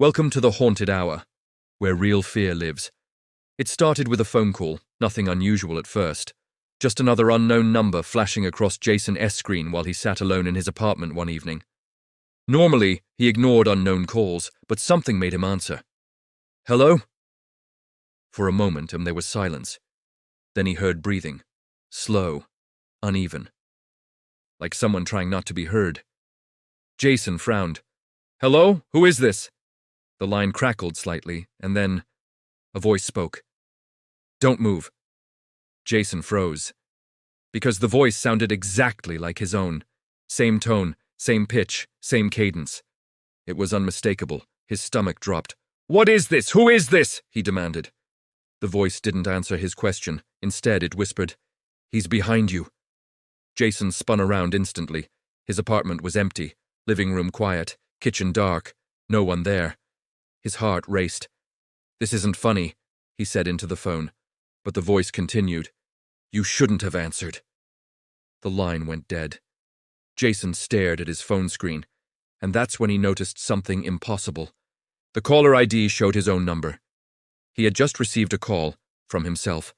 Welcome to the Haunted Hour, where real fear lives. It started with a phone call, nothing unusual at first. Just another unknown number flashing across Jason S.'s screen while he sat alone in his apartment one evening. Normally, he ignored unknown calls, but something made him answer. Hello? For a moment, there was silence. Then he heard breathing. Slow, uneven. Like someone trying not to be heard. Jason frowned. Hello? Who is this? The line crackled slightly, and then a voice spoke. Don't move. Jason froze. Because the voice sounded exactly like his own. Same tone, same pitch, same cadence. It was unmistakable. His stomach dropped. What is this? Who is this? He demanded. The voice didn't answer his question. Instead, it whispered, He's behind you. Jason spun around instantly. His apartment was empty, living room quiet, kitchen dark, no one there. His heart raced. This isn't funny, he said into the phone, but the voice continued. You shouldn't have answered. The line went dead. Jason stared at his phone screen, and that's when he noticed something impossible. The caller ID showed his own number. He had just received a call from himself.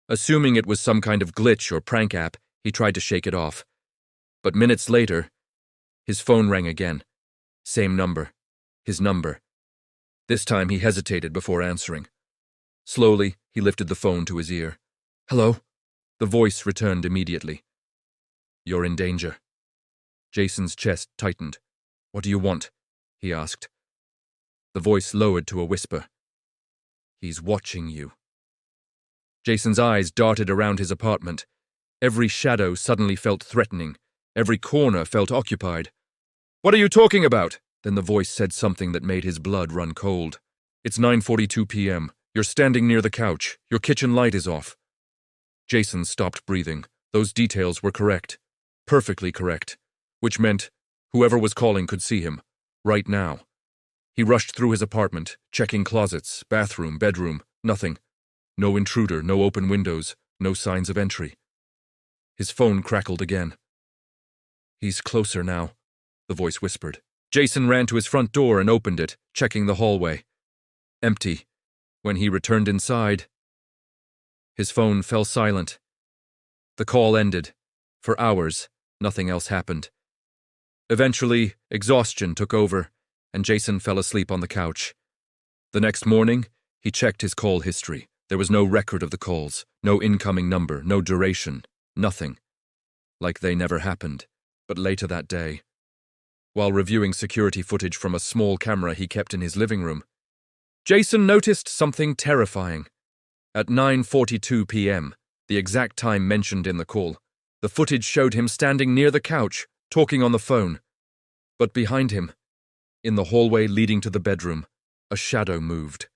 Assuming it was some kind of glitch or prank app, he tried to shake it off. But minutes later, his phone rang again. Same number. His number. This time he hesitated before answering. Slowly, he lifted the phone to his ear. Hello? The voice returned immediately. You're in danger. Jason's chest tightened. What do you want? He asked. The voice lowered to a whisper. He's watching you. Jason's eyes darted around his apartment. Every shadow suddenly felt threatening. Every corner felt occupied. What are you talking about? Then the voice said something that made his blood run cold. It's 9:42 p.m. You're standing near the couch. Your kitchen light is off. Jason stopped breathing. Those details were correct. Perfectly correct. Which meant whoever was calling could see him. Right now. He rushed through his apartment, checking closets, bathroom, bedroom. Nothing. No intruder, no open windows, no signs of entry. His phone crackled again. He's closer now, the voice whispered. Jason ran to his front door and opened it, checking the hallway. Empty. When he returned inside, his phone fell silent. The call ended. For hours, nothing else happened. Eventually, exhaustion took over, and Jason fell asleep on the couch. The next morning, he checked his call history. There was no record of the calls, no incoming number, no duration, nothing. Like they never happened. But later that day, while reviewing security footage from a small camera he kept in his living room, Jason noticed something terrifying. At 9:42 p.m., the exact time mentioned in the call, the footage showed him standing near the couch, talking on the phone. But behind him, in the hallway leading to the bedroom, a shadow moved.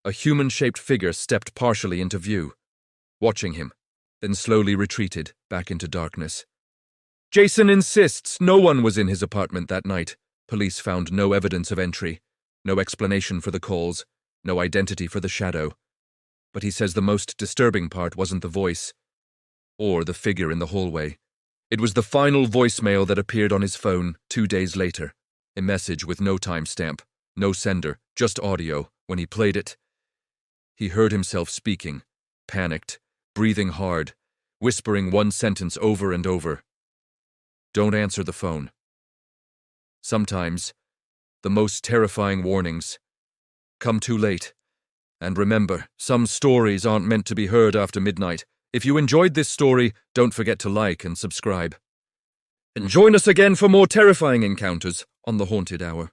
A human-shaped figure stepped partially into view, watching him, then slowly retreated back into darkness. Jason insists no one was in his apartment that night. Police found no evidence of entry, no explanation for the calls, no identity for the shadow. But he says the most disturbing part wasn't the voice, or the figure in the hallway. It was the final voicemail that appeared on his phone 2 days later. A message with no timestamp, no sender, just audio. When he played it, he heard himself speaking, panicked, breathing hard, whispering one sentence over and over. Don't answer the phone. Sometimes, the most terrifying warnings come too late. And remember, some stories aren't meant to be heard after midnight. If you enjoyed this story, don't forget to like and subscribe. And join us again for more terrifying encounters on The Haunted Hour.